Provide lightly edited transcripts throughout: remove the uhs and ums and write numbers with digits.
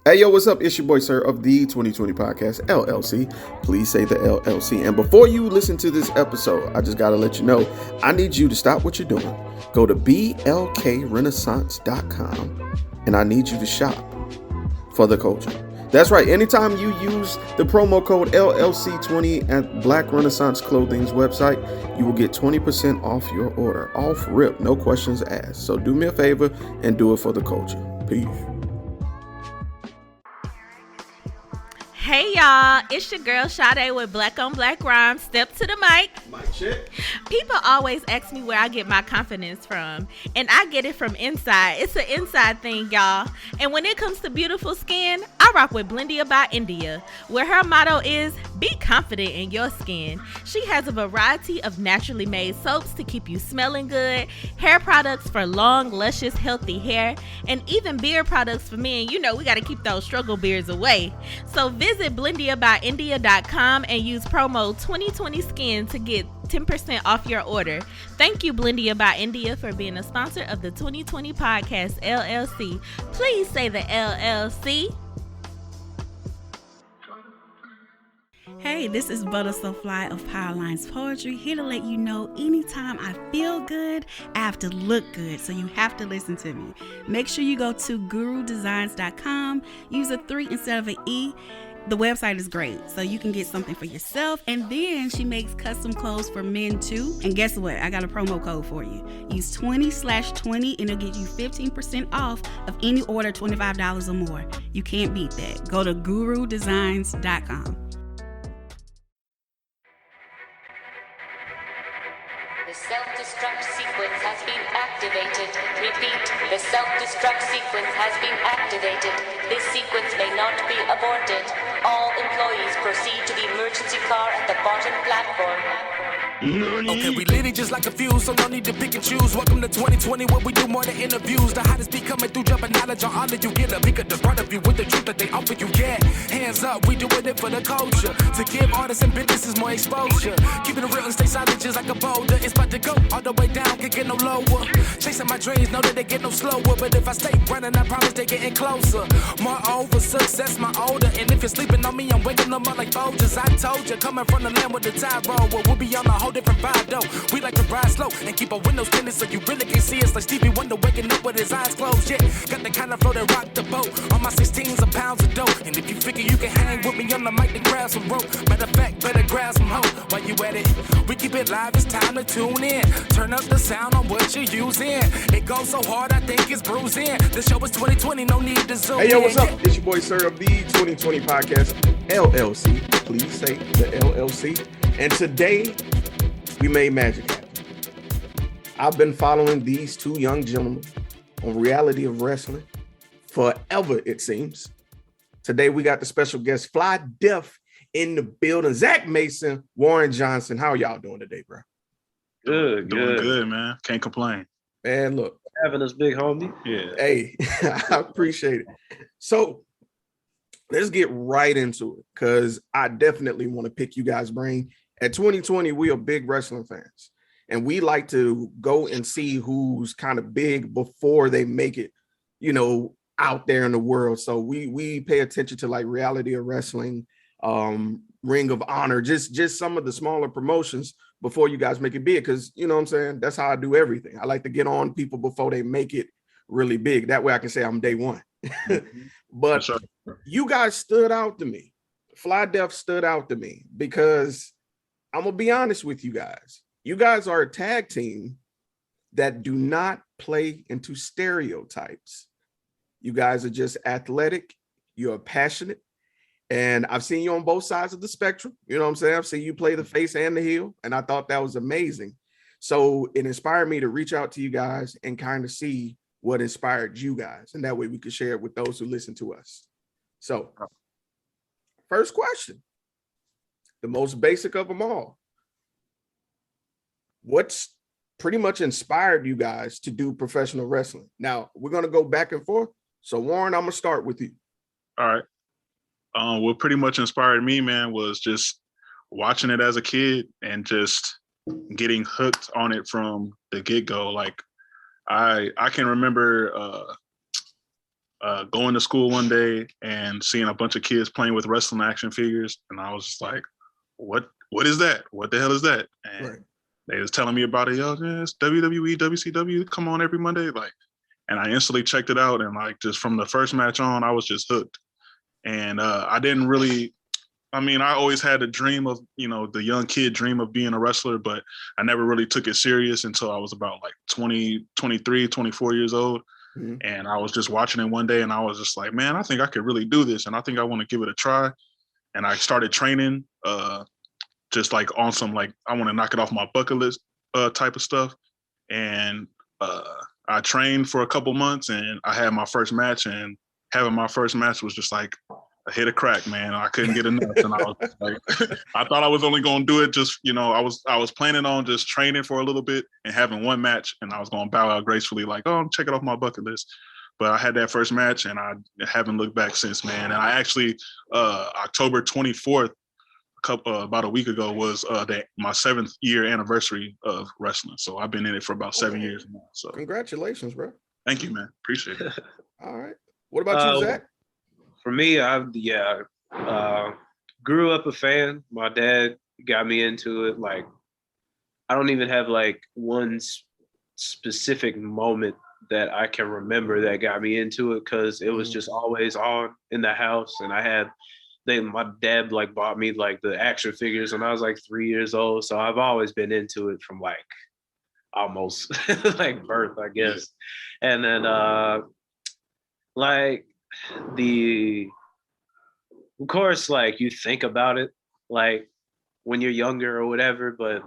Hey, yo, what's up? It's your boy, Sirr of the 2020 Podcast, LLC. Please say the LLC. And before you listen to this episode, I just got to let you know, I need you to stop what you're doing. Go to blkrenaissance.com, and I need you to shop for the culture. That's right. Anytime you use the promo code LLC20 at Black Renaissance Clothing's website, you will get 20% off your order. Off rip, no questions asked. So do me a favor and do it for the culture. Peace. Hey y'all, it's your girl Sade with Black on Black Rhymes. Step to the mic. Mic check. People always ask me where I get my confidence from, and I get it from inside. It's an inside thing, y'all. And when it comes to beautiful skin, I rock with Blendia by India, where her motto is, be confident in your skin. She has a variety of naturally made soaps to keep you smelling good, hair products for long, luscious, healthy hair, and even beard products for men. You know, we got to keep those struggle beards away. So visit blendiabyindia.com and use promo 2020skin to get 10% off your order. Thank you, Blendia by India, for being a sponsor of the 2020 Podcast, LLC. Please say the LLC. Hey, this is Butter So Fly of Powerlines Poetry, here to let you know anytime I feel good, I have to look good, so you have to listen to me. Make sure you go to gurudesigns.com, use a 3 instead of an E. The website is great, so you can get something for yourself, and then she makes custom clothes for men too. And guess what? I got a promo code for you. Use 20/20 and it'll get you 15% off of any order $25 or more. You can't beat that. Go to gurudesigns.com. The self-destruct sequence has been activated. Repeat, the self-destruct sequence has been activated. This sequence may not be aborted. All employees proceed to the emergency car at the bottom platform. Okay, we lit it just like a fuse, so no need to pick and choose. Welcome to 2020, where we do more than interviews. The hottest be coming through, jumping knowledge on all of you. Get a peek at the front of you with the truth that they offer you. Yeah, hands up, we doing it for the culture. To give artists and businesses more exposure. Keeping it real and stay solid just like a boulder. It's about to go all the way down, can't get no lower. Chasing my dreams, know that they get no slower. But if I stay running, I promise they getting closer. Moreover, success my older. And if you're sleeping on me, I'm waking them up like Folgers. I told you, coming from the land with the tide roll. Well, we'll be on a whole different vibe though. We like to ride slow and keep our windows tinted so you really can see us like Stevie Wonder waking up with his eyes closed. Yeah, got the kind of flow that rock the boat. On my 16s of pounds of dough. And if you figure you can hang with me on the mic, then grab some rope. Matter of fact, better grab some hope. While you at it, we keep it live, it's time to tune in. Turn up the sound on what you're using. It goes so hard, I think it's bruising. The show is 2020, no need to zoom in. Hey, yo, what's up? It's your boy, Sirr of the 2020 Podcast, LLC. Please say the LLC. And today, we made magic happen. I've been following these two young gentlemen on Reality of Wrestling forever, it seems. Today, we got the special guest, Fly Def, in the building. Zack Mason, Warren Johnson. How are y'all doing today, bro? Doing good, man. Can't complain. Man, look. Having us, big homie. Yeah. Hey, I appreciate it. So let's get right into it, because I definitely want to pick you guys' brain. At 2020, we are big wrestling fans, and we like to go and see who's kind of big before they make it, you know, out there in the world. So we pay attention to like Reality of Wrestling, Ring of Honor, just some of the smaller promotions before you guys make it big, because, you know what I'm saying, that's how I do everything. I like to get on people before they make it really big. That way I can say I'm day one. But Sure. You guys stood out to me. Fly Def stood out to me because I'm gonna be honest with you guys. You guys are a tag team that do not play into stereotypes. You guys are just athletic. You're passionate. And I've seen you on both sides of the spectrum. You know what I'm saying? I've seen you play the face and the heel. And I thought that was amazing. So it inspired me to reach out to you guys and kind of see what inspired you guys. And that way we could share it with those who listen to us. So first question, the most basic of them all. What's pretty much inspired you guys to do professional wrestling? Now, we're going to go back and forth. So, Warren, I'm going to start with you. All right. What pretty much inspired me, man, was just watching it as a kid and just getting hooked on it from the get-go. Like, I can remember going to school one day and seeing a bunch of kids playing with wrestling action figures, and I was just like, "What is that? What the hell is that?" And Right. they was telling me about it. Yo, yeah, it's WWE, WCW. Come on every Monday, like. And I instantly checked it out, and like just from the first match on, I was just hooked. And I didn't really. I mean, I always had a dream of, the young kid dream of being a wrestler, but I never really took it serious until I was about like 20, 23, 24 years old. Mhm. And I was just watching it one day and I was just like, man, I think I could really do this. And I think I want to give it a try. And I started training just like on some, like, I want to knock it off my bucket list type of stuff. And I trained for a couple months and I had my first match, and having my first match was just like, I hit a crack, man. I couldn't get enough, and I was like, I thought I was only going to do it just, I was planning on just training for a little bit and having one match, and I was going to bow out gracefully, like, oh, I'm checking off my bucket list. But I had that first match, and I haven't looked back since, man. And I actually, October 24th, about a week ago, was my 7th year anniversary of wrestling. So I've been in it for about 7 years now. So Congratulations, bro. Thank you, man. Appreciate it. All right. What about you, Zach? For me, I grew up a fan. My dad got me into it. Like, I don't even have like one specific moment that I can remember that got me into it, because it was just always on in the house. And my dad like bought me like the action figures when I was like 3 years old. So I've always been into it from like almost like birth, I guess. And then like of course, like you think about it like when you're younger or whatever, but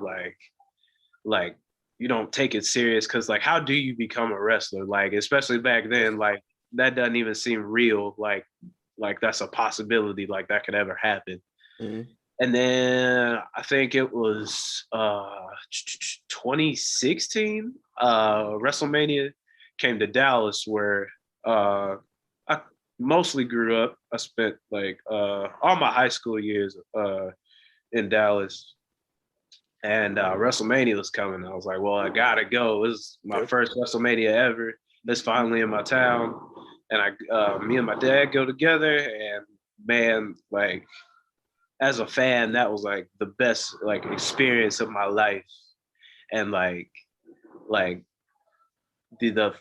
like you don't take it serious, because like, how do you become a wrestler? Like, especially back then, like that doesn't even seem real. Like that's a possibility, like that could ever happen. Mm-hmm. And then I think it was 2016, WrestleMania came to Dallas, where I mostly grew up. I spent like all my high school years in Dallas, and WrestleMania was coming. I was like, well, I gotta go. It was my first WrestleMania ever. It's finally in my town, and me and my dad go together, and man, like as a fan, that was like the best like experience of my life. And like the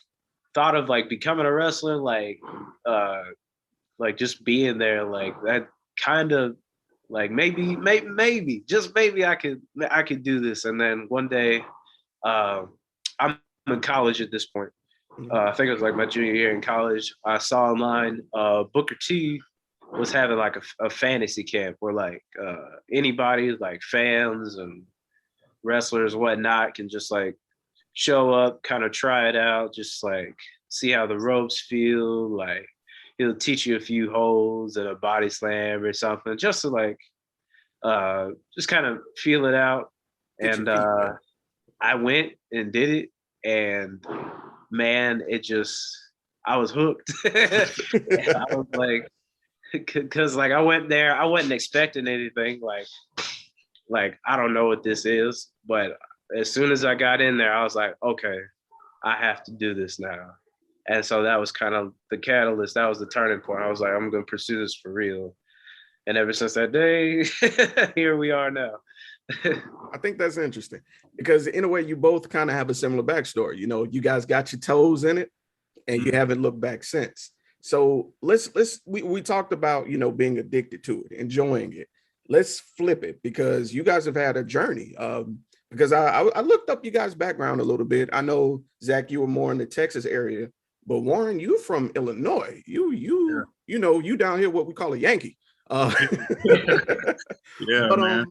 thought of like becoming a wrestler, like just being there, like that kind of like maybe just maybe I could do this. And then one day, I'm in college at this point. I think it was like my junior year in college. I saw online Booker T was having like a fantasy camp where like anybody, like fans and wrestlers and whatnot, can just like show up, kind of try it out, just like see how the ropes feel. Like he'll teach you a few holds and a body slam or something, just to like just kind of feel it out. And I went and did it, and man, I was hooked. I was like, because like I went there, I wasn't expecting anything. Like I don't know what this is, but as soon as I got in there, I was like, okay, I have to do this now. And so that was kind of the catalyst. That was the turning point. I was like, I'm going to pursue this for real. And ever since that day, here we are now. I think that's interesting, because in a way you both kind of have a similar backstory. You guys got your toes in it and you haven't looked back since. So we talked about, being addicted to it, enjoying it. Let's flip it, because you guys have had a journey. Because I looked up you guys' background a little bit. I know, Zach, you were more in the Texas area, but Warren, you from Illinois. You down here, what we call a Yankee. Yeah, but man.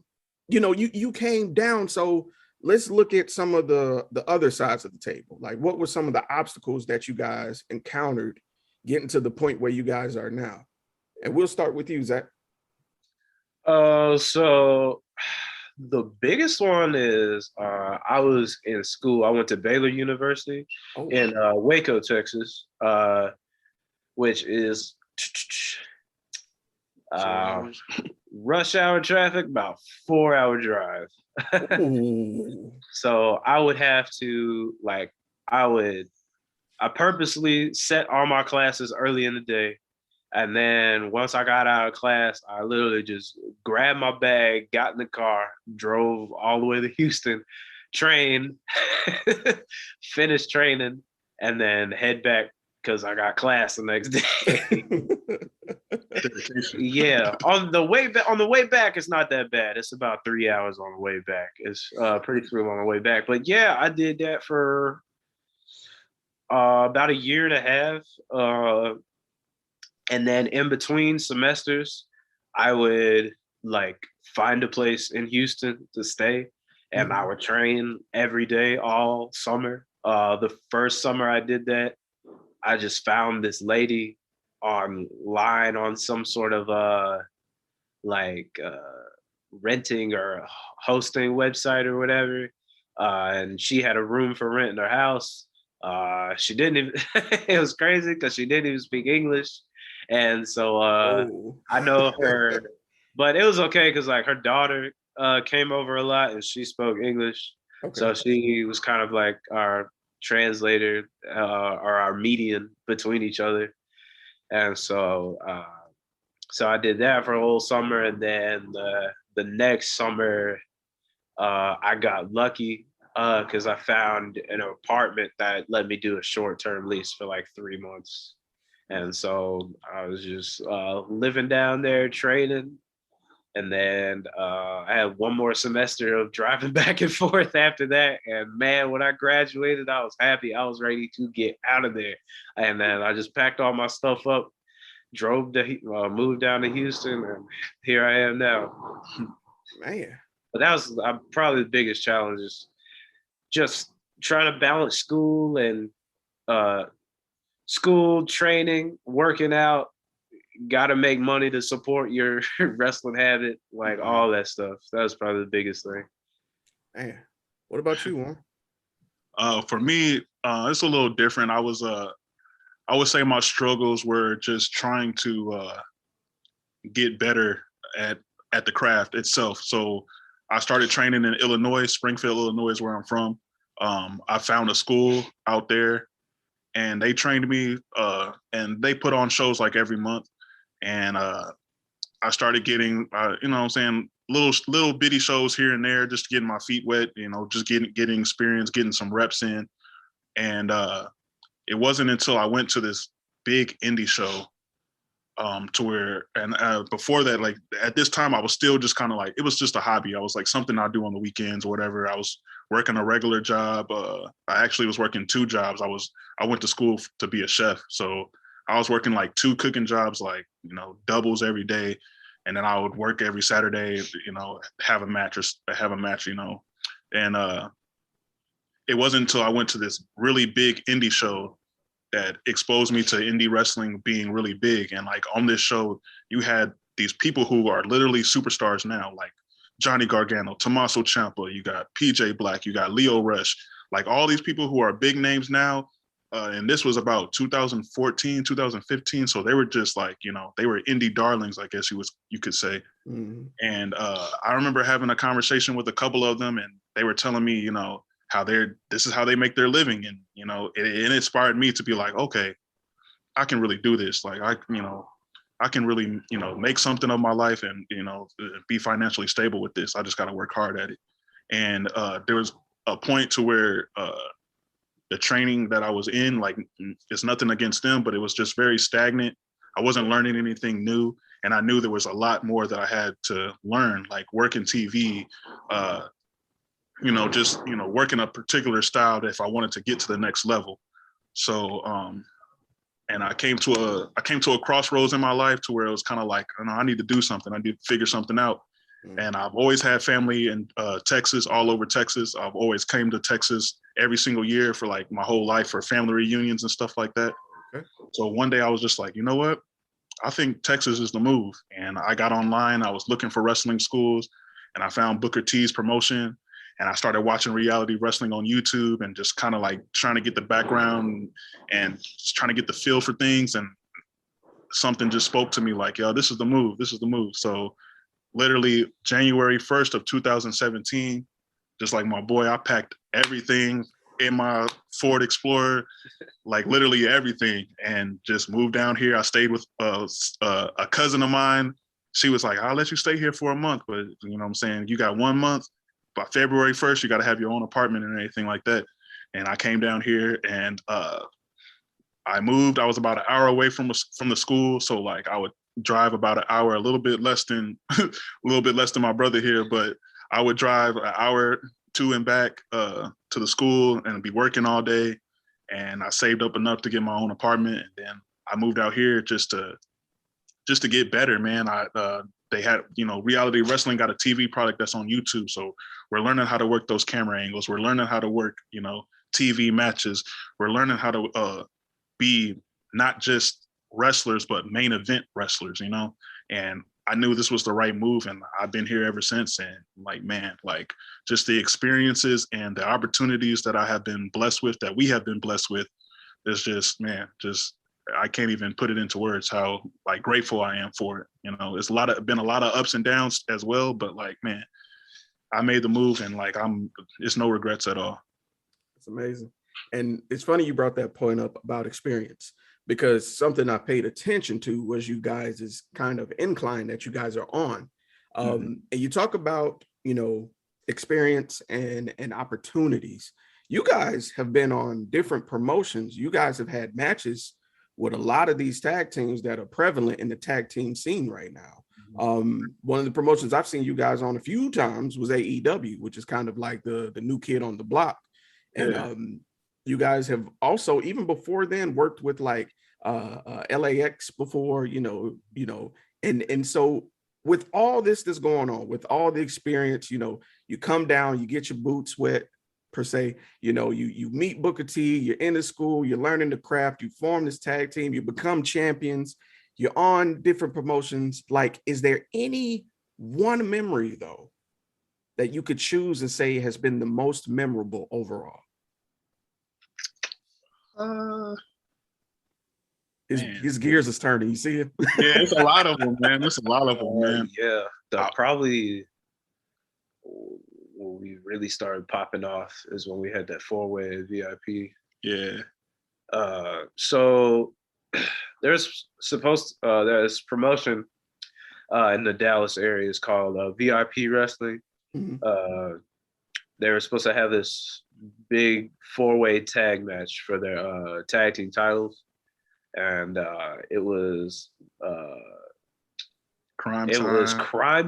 you came down. So let's look at some of the other sides of the table. Like, what were some of the obstacles that you guys encountered getting to the point where you guys are now? And we'll start with you, Zach. So the biggest one is I was in school. I went to Baylor University in Waco, Texas, which is rush hour traffic, about 4-hour drive. So I would have to I purposely set all my classes early in the day. And then once I got out of class, I literally just grabbed my bag, got in the car, drove all the way to Houston, trained, finished training, and then head back because I got class the next day. Yeah, on the way back, it's not that bad. It's about 3 hours on the way back. It's pretty smooth on the way back. But yeah, I did that for about a year and a half. And then in between semesters, I would like find a place in Houston to stay, and I would train every day all summer. The first summer I did that, I just found this lady online on some sort of renting or hosting website or whatever, and she had a room for rent in her house. She didn't even it was crazy because she didn't even speak English. And so I know her, but it was okay because like her daughter came over a lot and she spoke English. Okay. So she was kind of like our translator or our median between each other. And so I did that for a whole summer. And then the next summer, I got lucky because I found an apartment that let me do a short-term lease for like 3 months. And so I was just living down there, training. And then I had one more semester of driving back and forth after that. And man, when I graduated, I was happy. I was ready to get out of there. And then I just packed all my stuff up, moved down to Houston, and here I am now. Man. But that was probably the biggest challenge, is just trying to balance school and school, training, working out, got to make money to support your wrestling habit, like all that stuff. That was probably the biggest thing. Man, what about you, Warren? For me, it's a little different. I would say my struggles were just trying to get better at the craft itself. So I started training in Illinois. Springfield, Illinois is where I'm from. I found a school out there, and they trained me, and they put on shows like every month. And I started getting, you know what I'm saying, little bitty shows here and there, just getting my feet wet, you know, just getting experience, getting some reps in. And it wasn't until I went to this big indie show to where, and before that, like at this time, I was still just kind of like, it was just a hobby. I was like something I do on the weekends or whatever. I was working a regular job. I actually was working 2 jobs. I went to school to be a chef. So I was working like 2 cooking jobs, like, you know, doubles every day. And then I would work every Saturday, you know, have a match, you know. And it wasn't until I went to this really big indie show that exposed me to indie wrestling being really big. And like on this show, you had these people who are literally superstars now, like Johnny Gargano, Tommaso Ciampa, you got PJ Black, you got Leo Rush, like all these people who are big names now. And this was about 2014, 2015. So they were just like, you know, they were indie darlings, I guess you could say. Mm-hmm. And I remember having a conversation with a couple of them, and they were telling me, you know, how this is how they make their living. And, you know, it inspired me to be like, okay, I can really do this. Like, I can really, you know, make something of my life and, you know, be financially stable with this. I just got to work hard at it. And there was a point to where the training that I was in, like, it's nothing against them, but it was just very stagnant. I wasn't learning anything new. And I knew there was a lot more that I had to learn, like working TV, you know, just, you know, working a particular style if I wanted to get to the next level. So, and I came to a crossroads in my life to where it was kind of like, you know, I need to do something. I need to figure something out. Mm-hmm. And I've always had family in Texas, all over Texas. I've always came to Texas every single year for like my whole life for family reunions and stuff like that. Okay. So one day I was just like, you know what? I think Texas is the move. And I got online, I was looking for wrestling schools, and I found Booker T's promotion. And I started watching reality wrestling on YouTube and just kind of like trying to get the background and just trying to get the feel for things. And something just spoke to me like, yo, this is the move. This is the move. So literally January 1st of 2017, just like my boy, I packed everything. in my Ford Explorer, like literally everything, and just moved down here. I stayed with a cousin of mine. She was like, I'll let you stay here for a month, but you know what I'm saying? You got 1 month. By February 1st, you got to have your own apartment and anything like that. And I came down here and I moved. I was about an hour away from the school. So like I would drive about an hour, a little bit less than my brother here, but I would drive an hour to and back to the school and be working all day. And I saved up enough to get my own apartment. And then I moved out here just to get better, man. They had, reality wrestling got a TV product that's on YouTube. So we're learning how to work those camera angles. We're learning how to work, TV matches. We're learning how to be not just wrestlers, but main event wrestlers, and I knew this was the right move, and I've been here ever since. And like, man, like just the experiences and the opportunities that I have been blessed with, that we have been blessed with, is just, man, I can't even put it into words how like grateful I am for it. It's been a lot of ups and downs as well, but like, man, I made the move, and like it's no regrets at all. It's amazing. And it's funny you brought that point up about experience, because something I paid attention to was you guys' kind of incline that you guys are on. And you talk about, experience and opportunities. You guys have been on different promotions. You guys have had matches with a lot of these tag teams that are prevalent in the tag team scene right now. One of the promotions I've seen you guys on a few times was AEW, which is kind of like the new kid on the block. And you guys have also, even before then, worked with like LAX before, and so with all this that's going on, with all the experience, you come down, you get your boots wet per se, you meet Booker T, you're in the school, you're learning the craft, you form this tag team, you become champions, you're on different promotions. Like, is there any one memory though that you could choose and say has been the most memorable overall? His gears is turning. You see it? Yeah, it's a lot of them, man. It's a lot of them, man. Yeah, probably when we really started popping off is when we had that 4-way VIP. Yeah. So there's promotion in the Dallas area. It's called VIP Wrestling. They were supposed to have this big 4-way tag match for their tag team titles, and it was Crime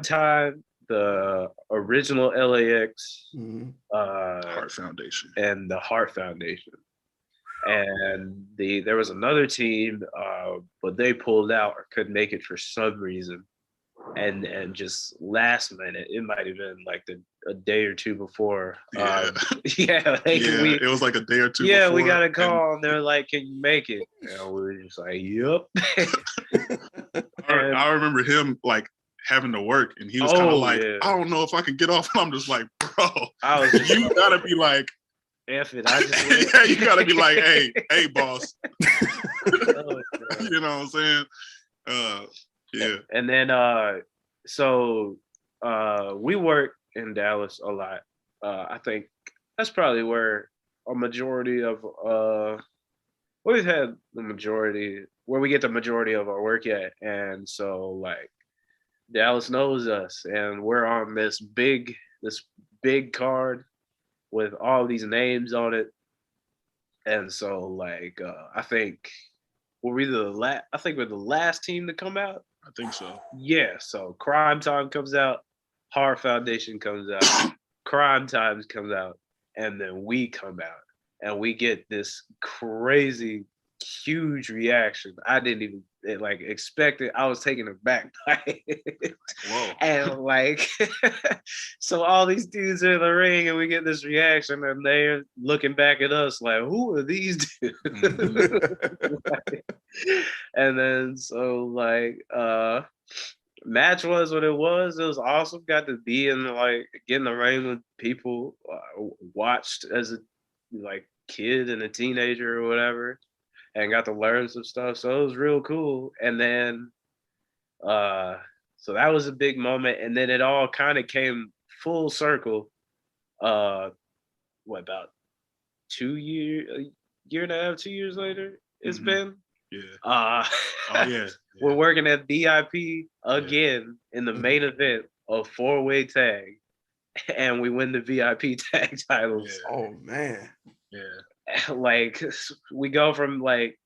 Time, the original LAX, Heart Foundation, and the Heart Foundation. And there was another team, but they pulled out or couldn't make it for some reason. And just last minute, it might have been like a day or two before. It was like a day or two. Yeah, before, we got a call, and they're like, "Can you make it?" And we were just like, "Yep." I remember him like having to work, and he was kind of like, "I don't know if I can get off." And I'm just like, "Bro, you gotta be like, F it, yeah, you gotta be like, hey, boss." You know what I'm saying? Yeah. And then so we work in Dallas a lot. I think that's probably where a majority of we've had the majority where we get the majority of our work at. And so like Dallas knows us, and we're on this big card with all these names on it. And so like I think we're the last team to come out. I think so. Yeah, so Crime Time comes out, Heart Foundation comes out, Crime Times comes out, and then we come out, and we get this crazy, huge reaction. I didn't even expect it. I was taken aback by it. Whoa. And like, so all these dudes are in the ring, and we get this reaction, and they're looking back at us like, "Who are these dudes?" And then so like match was what it was. It was awesome. Got to be in get in the ring with people. Watched as a kid and a teenager or whatever, and got to learn some stuff. So it was real cool. And then so that was a big moment. And then it all kind of came full circle. About a year and a half, 2 years later. It's been. Yeah. Uh, Oh yeah. We're working at VIP again in the main event of 4-way tag, and we win the VIP tag titles. Yeah. Oh man. Yeah. Like we go from like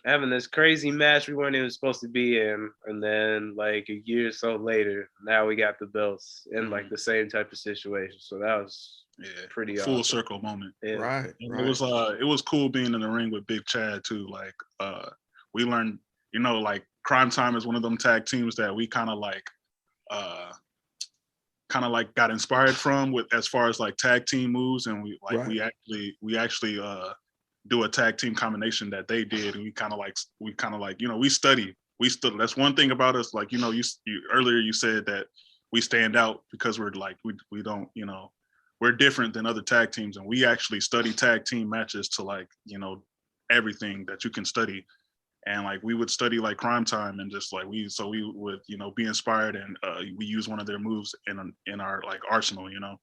having this crazy match we weren't even supposed to be in, and then like a year or so later, now we got the belts in like the same type of situation. So that was pretty full awesome. circle moment. Yeah. Right. And it was cool being in the ring with Big Chad too. Like we learned, you know, like Crime Time is one of them tag teams that we kind of like got inspired from with as far as like tag team moves, and we actually do a tag team combination that they did, and we kind of like you know, we study. That's one thing about us, like, you know, you earlier you said that we stand out because we're like we don't, you know, we're different than other tag teams, and we actually study tag team matches to like, you know, everything that you can study. And like we would study like Crime Time, and just like we would, you know, be inspired, and we use one of their moves in our like arsenal, you know,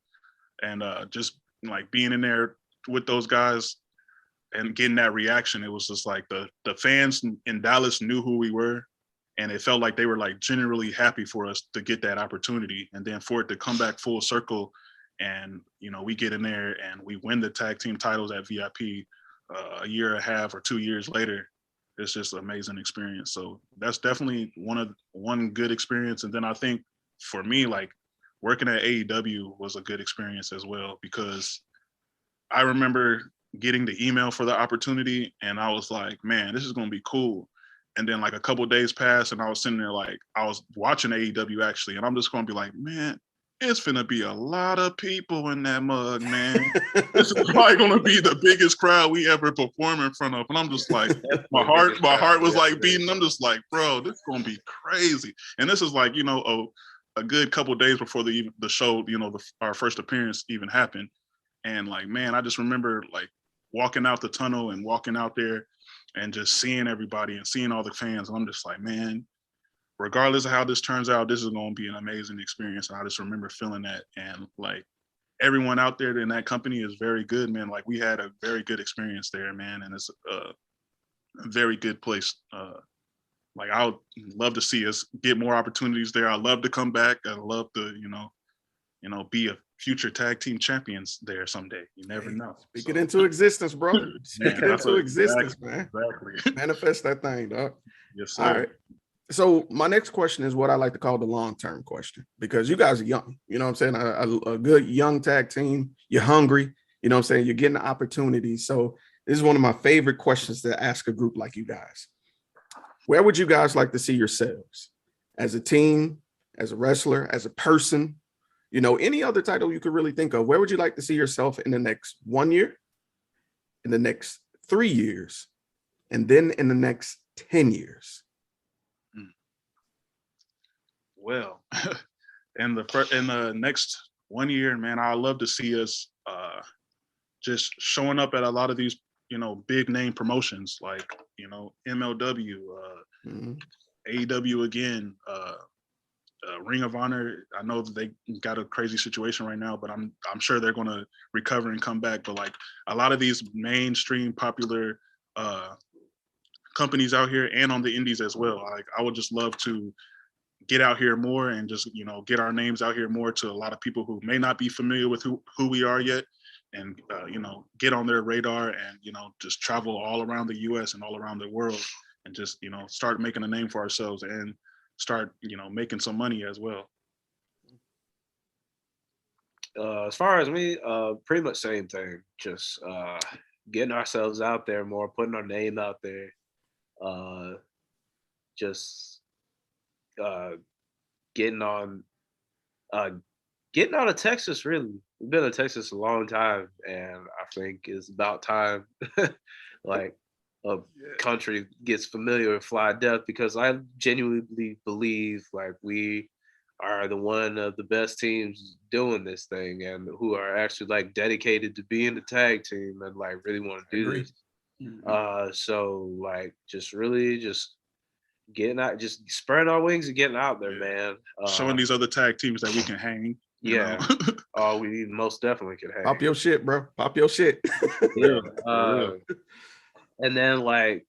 and just like being in there with those guys and getting that reaction, it was just like the fans in Dallas knew who we were, and it felt like they were like genuinely happy for us to get that opportunity, and then for it to come back full circle, and you know, we get in there and we win the tag team titles at VIP a year and a half or 2 years later. It's just an amazing experience. So that's definitely one good experience. And then I think for me, like working at AEW was a good experience as well, because I remember getting the email for the opportunity, and I was like, man, this is going to be cool. And then like a couple of days passed, and I was sitting there like, I was watching AEW actually, and I'm just going to be like, man, it's finna be a lot of people in that mug, man. This is probably gonna be the biggest crowd we ever perform in front of. And I'm just like, my heart was like beating. I'm just like, bro, this is gonna be crazy. And this is like, you know, a good couple of days before the show, you know, our first appearance even happened. And like, man, I just remember like walking out the tunnel and walking out there and just seeing everybody and seeing all the fans. And I'm just like, man, regardless of how this turns out, this is going to be an amazing experience. And I just remember feeling that. And like everyone out there in that company is very good, man. Like we had a very good experience there, man. And it's a very good place. Like I would love to see us get more opportunities there. I love to come back. I love to, you know, be a future tag team champions there someday. You never know. Speak it into existence, bro. Speak it into existence, man. Exactly. Manifest that thing, dog. Yes, sir. All right. So my next question is what I like to call the long-term question, because you guys are young. You know what I'm saying? A good young tag team. You're hungry. You know what I'm saying? You're getting opportunities. So this is one of my favorite questions to ask a group like you guys. Where would you guys like to see yourselves as a team, as a wrestler, as a person? You know, any other title you could really think of. Where would you like to see yourself in the next 1 year, in the next 3 years, and then in the next 10 years? Well, in the next 1 year, man, I'd love to see us just showing up at a lot of these, you know, big name promotions like, you know, MLW, AEW again, Ring of Honor. I know that they got a crazy situation right now, but I'm sure they're going to recover and come back. But like a lot of these mainstream popular companies out here and on the indies as well. Like I would just love to get out here more and just, you know, get our names out here more to a lot of people who may not be familiar with who we are yet, and you know, get on their radar, and you know, just travel all around the US and all around the world, and just, you know, start making a name for ourselves and start, you know, making some money as well. As far as me, pretty much same thing. Just getting ourselves out there more, putting our name out there. Just getting out of Texas. Really, we've been in Texas a long time, and I think it's about time like a country gets familiar with Fly Death, because I genuinely believe like we are one of the best teams doing this thing, and who are actually like dedicated to being the tag team and like really want to do this. So like just really just getting out, just spreading our wings and getting out there, man. Showing these other tag teams that we can hang. you know? Yeah. Oh, we most definitely could hang. Pop your shit, bro. Pop your shit. Yeah. For real. And then like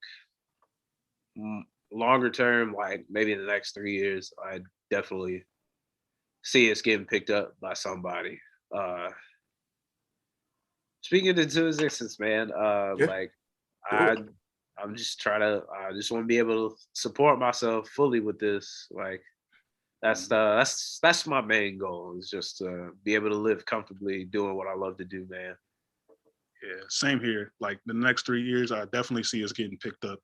longer term, like maybe in the next 3 years, I definitely see us getting picked up by somebody. Uh Speaking into existence, man. Yeah, Like do I it. I'm just trying to I just want to be able to support myself fully with this. Like that's my main goal is just to be able to live comfortably doing what I love to do, man. Yeah, same here. Like the next 3 years, I definitely see us getting picked up.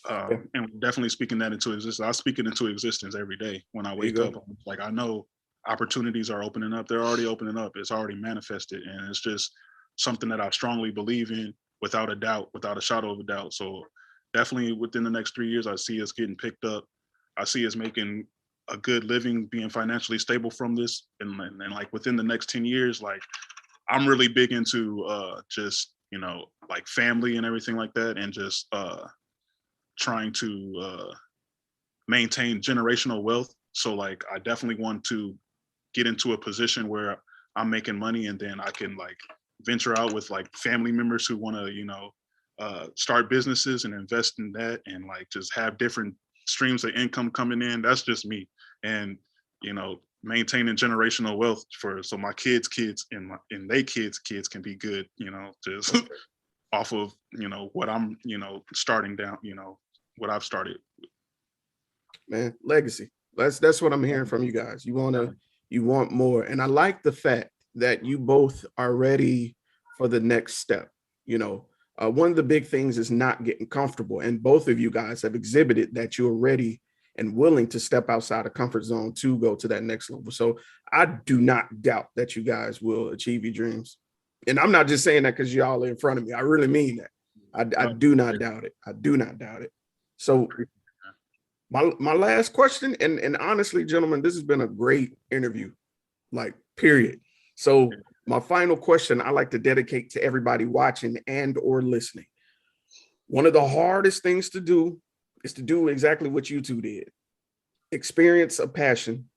Yeah. And definitely speaking that into existence. I speak it into existence every day when I There you wake up. go. Like I know opportunities are opening up. They're already opening up. It's already manifested, and it's just something that I strongly believe in, without a doubt, without a shadow of a doubt. So definitely within the next 3 years, I see us getting picked up. I see us making a good living, being financially stable from this, and like within the next 10 years, like I'm really big into just like family and everything like that, and just trying to maintain generational wealth. So like I definitely want to get into a position where I'm making money, and then I can like venture out with like family members who want to start businesses and invest in that, and like just have different streams of income coming in. That's just me. And maintaining generational wealth for so my kids and they kids can be good, just off of what I'm starting down, what I've started. Man, legacy. That's what I'm hearing from you guys. You want more. And I like the fact that you both are ready for the next step. One of the big things is not getting comfortable. And both of you guys have exhibited that you're ready and willing to step outside of comfort zone to go to that next level. So I do not doubt that you guys will achieve your dreams. And I'm not just saying that because y'all are in front of me. I really mean that. I do not doubt it. I do not doubt it. So my last question, and honestly, gentlemen, this has been a great interview, like period. So my final question I like to dedicate to everybody watching and or listening. One of the hardest things to do is to do exactly what you two did. Experience a passion,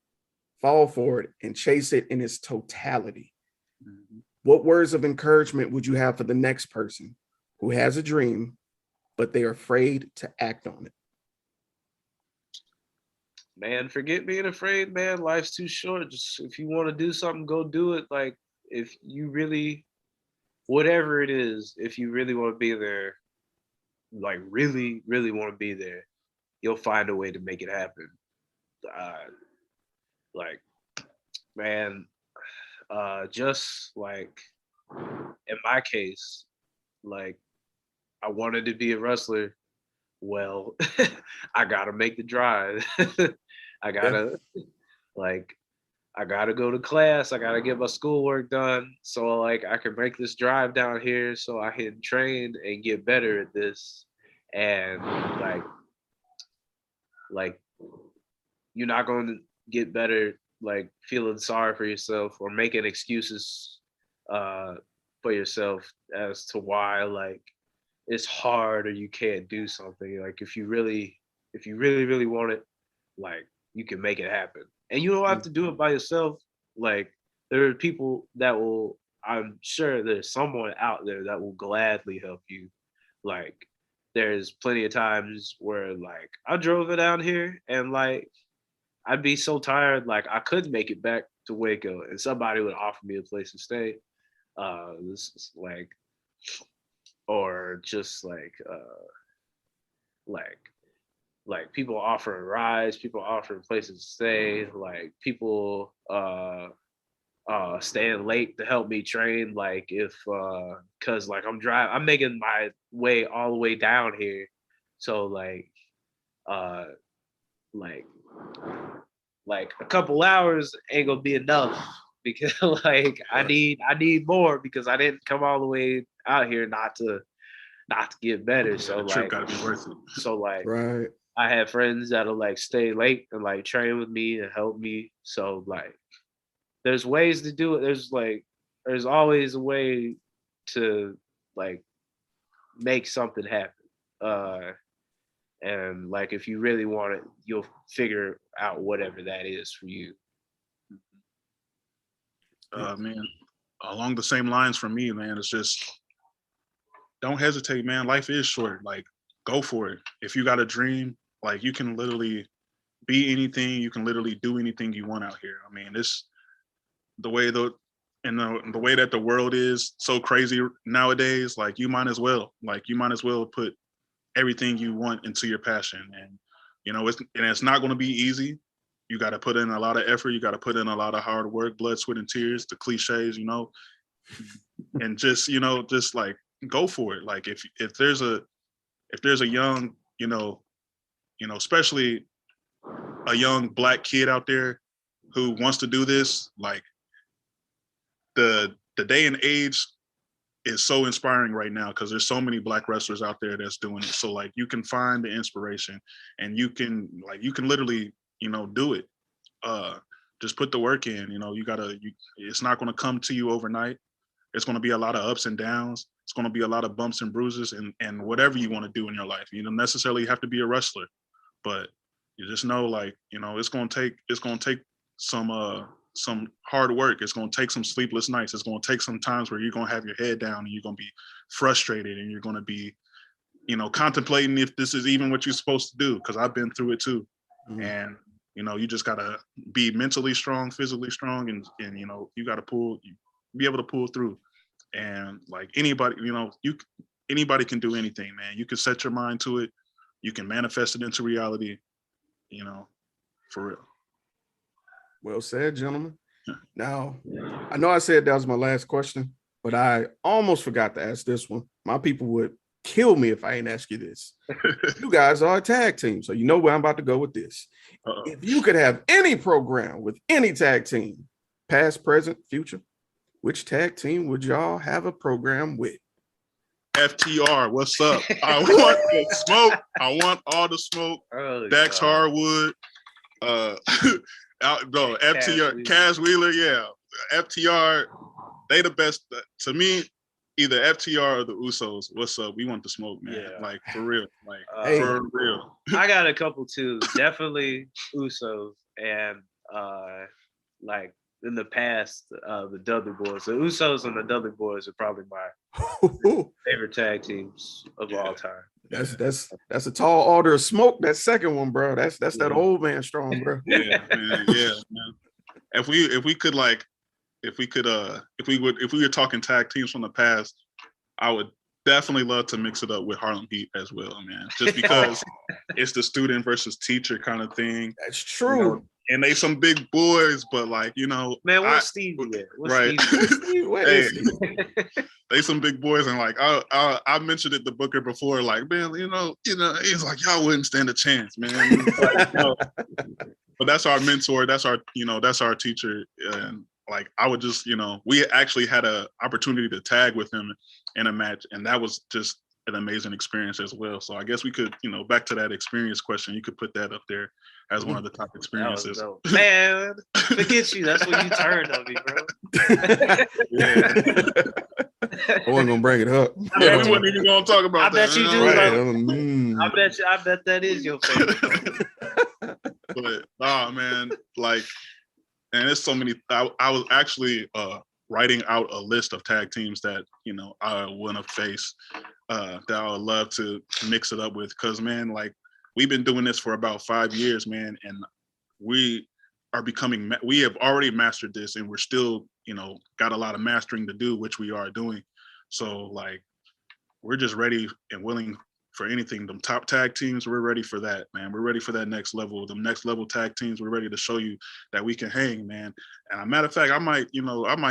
fall for it, and chase it in its totality. Mm-hmm. What words of encouragement would you have for the next person who has a dream, but they're afraid to act on it? Man, forget being afraid, man. Life's too short. Just if you want to do something, go do it. Like if you really, whatever it is, if you really want to be there, like really, really want to be there, you'll find a way to make it happen. Like, man, just like in my case, like I wanted to be a wrestler. Well, I gotta make the drive. I gotta I gotta go to class. I gotta get my schoolwork done. So like I can make this drive down here so I can train and get better at this. And like you're not going to get better like feeling sorry for yourself or making excuses for yourself as to why like it's hard or you can't do something. Like if you really really want it, like you can make it happen. And you don't have to do it by yourself. Like there are people that will, I'm sure there's someone out there that will gladly help you. Like there's plenty of times where like I drove it down here and like I'd be so tired like I couldn't make it back to Waco and somebody would offer me a place to stay. This is like, or just like like people offering rides, people offering places to stay, like people staying late to help me train, like if cause like I'm making my way all the way down here. So uh like like a couple hours ain't gonna be enough because like I need more because I didn't come all the way out here not to get better. So the trip like gotta be worth it. so like Right. I have friends that'll like stay late and like train with me and help me. So like there's ways to do it. There's always a way to like make something happen. And like if you really want it, you'll figure out whatever that is for you. Man, along the same lines from me, man, it's just don't hesitate, man. Life is short. Like, go for it. If you got a dream, like you can literally be anything. You can literally do anything you want out here. I mean, this the way the way that the world is so crazy nowadays. Like, you might as well put everything you want into your passion, and it's not going to be easy. You got to put in a lot of effort. You got to put in a lot of hard work, blood, sweat, and tears. The cliches, and just like go for it. Like if there's a young, especially a young Black kid out there who wants to do this, like the day and age is so inspiring right now because there's so many Black wrestlers out there that's doing it. So like you can find the inspiration and you can literally, do it. Just put the work in, it's not going to come to you overnight. It's going to be a lot of ups and downs. It's going to be a lot of bumps and bruises and whatever you want to do in your life. You don't necessarily have to be a wrestler, but you just know, like, it's going to take some hard work. It's going to take some sleepless nights. It's going to take some times where you're going to have your head down and you're going to be frustrated and you're going to be, contemplating if this is even what you're supposed to do. Cause I've been through it too. Mm-hmm. And, you just gotta be mentally strong, physically strong, and you gotta be able to pull through. And like anybody, anybody can do anything, man. You can set your mind to it. You can manifest it into reality, for real. Well said, gentlemen. Now, I know I said that was my last question, but I almost forgot to ask this one. My people would kill me if I ain't ask you this. You guys are a tag team, so you know where I'm about to go with this. If you could have any program with any tag team, past, present, future, which tag team would y'all have a program with? FTR, what's up? I want the smoke. I want all the smoke. Dax Harwood, FTR, Cass Wheeler, yeah. FTR, they the best to me. Either FTR or the Usos. What's up? We want the smoke, man. Yeah. Like, for real. Like, for real. I got a couple too. Definitely Usos. And like in the past, the Dudley Boys. The Usos and the Dudley Boys are probably my favorite tag teams of all time. That's a tall order of smoke. That second one, bro. That's that old man strong, bro. Yeah, man. Yeah, man. If we were talking tag teams from the past, I would definitely love to mix it up with Harlem Heat as well, man. Just because it's the student versus teacher kind of thing. That's true. And they some big boys, but like, man, where's Stevie at? Right. Stevie? They some big boys, and like I mentioned it to Booker before, like, man, he's like, y'all wouldn't stand a chance, man. Like, but that's our mentor, that's our teacher, and like I would just, we actually had an opportunity to tag with him in a match, and that was just an amazing experience as well. So I guess we could, back to that experience question, you could put that up there as one of the top experiences. Man, forget you. That's when you turned on me, bro. I wasn't gonna bring it up. We wasn't even gonna talk about that. I bet you do. Right. I bet that is your favorite. But man, like, and it's so many. I was actually writing out a list of tag teams that I want to face, that I would love to mix it up with. Because man, like, we've been doing this for about 5 years, man, and we have already mastered this, and we're still got a lot of mastering to do, which we are doing. So like, we're just ready and willing for anything. Them top tag teams, we're ready for that, man. We're ready for that next level. Them next level tag teams, we're ready to show you that we can hang, man. And a matter of fact, I might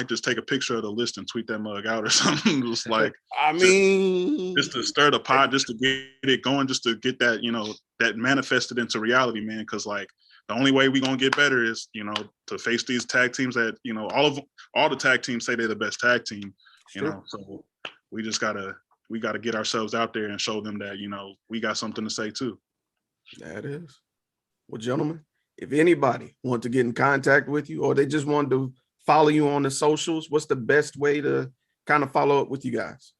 just take a picture of the list and tweet that mug out or something. Just like, just to stir the pot, just to get it going, just to get that, that manifested into reality, man. Because like, the only way we're gonna get better is, to face these tag teams that, all the tag teams say they're the best tag team, so we just gotta get ourselves out there and show them that, we got something to say too. That is. Well, gentlemen, if anybody want to get in contact with you, or they just want to follow you on the socials, what's the best way to kind of follow up with you guys?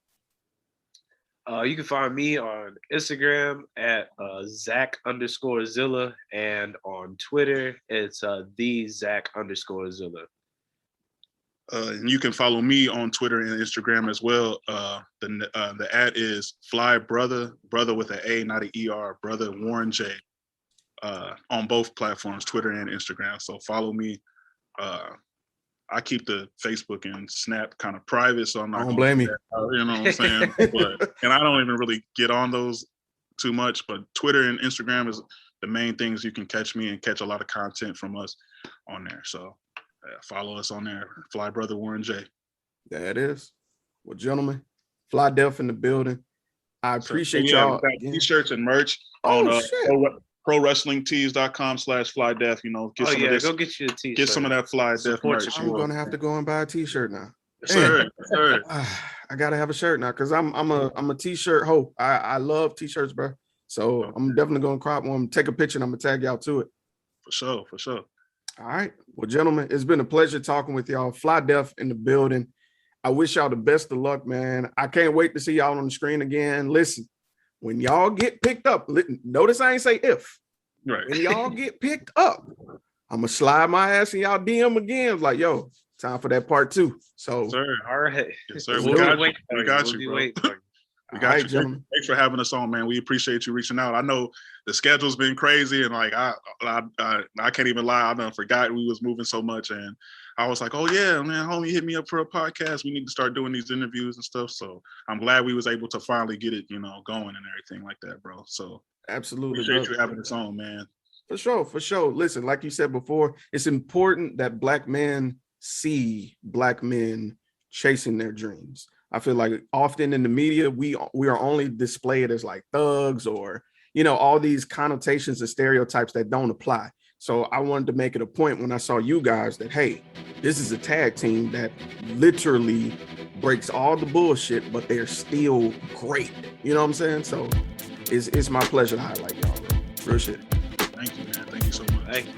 You can find me on Instagram at Zach_Zilla, and on Twitter it's the Zach_Zilla. And you can follow me on Twitter and Instagram as well. The ad is Fly Brother with an A, not an ER, Brother Warren J. On both platforms, Twitter and Instagram. So follow me. I keep the Facebook and Snap kind of private, so I'm not. I don't blame you. You know what I'm saying? And I don't even really get on those too much. But Twitter and Instagram is the main things you can catch me and catch a lot of content from us on there. So follow us on there. Fly Brother Warren J. There it is. Well, gentlemen, Fly Def in the building. I appreciate y'all. T-shirts and merch on ProWrestlingTees.com/FlyDef. You know, get some of this. Go get you a t-shirt. Get some of that Fly Def merch. I'm gonna have to go and buy a t-shirt now. Sir. I gotta have a shirt now because I'm a t-shirt hoe. I love t-shirts, bro. So I'm definitely gonna crop one, take a picture, and I'm gonna tag y'all to it. For sure. All right. Well, gentlemen, it's been a pleasure talking with y'all. Fly Def in the building. I wish y'all the best of luck, man. I can't wait to see y'all on the screen again. Listen, when y'all get picked up, notice I ain't say if. Right. When y'all get picked up, I'm gonna slide my ass in y'all DM again. Like, yo, time for that part 2. So, sir, all right. Yes, sir. We got you, bro. We got you. Gentlemen. Thanks for having us on, man. We appreciate you reaching out. I know the schedule's been crazy, and like I can't even lie. I done forgot we was moving so much, and I was like, oh yeah, man, homie, hit me up for a podcast. We need to start doing these interviews and stuff. So I'm glad we was able to finally get it, going and everything like that, bro. So absolutely, appreciate you having us on, man. For sure. Listen, like you said before, it's important that Black men see Black men chasing their dreams. I feel like often in the media, we are only displayed as like thugs or, all these connotations and stereotypes that don't apply. So I wanted to make it a point when I saw you guys that, hey, this is a tag team that literally breaks all the bullshit, but they're still great. You know what I'm saying? So it's my pleasure to highlight y'all, bro. Real shit. Thank you, man. Thank you so much. Thank you.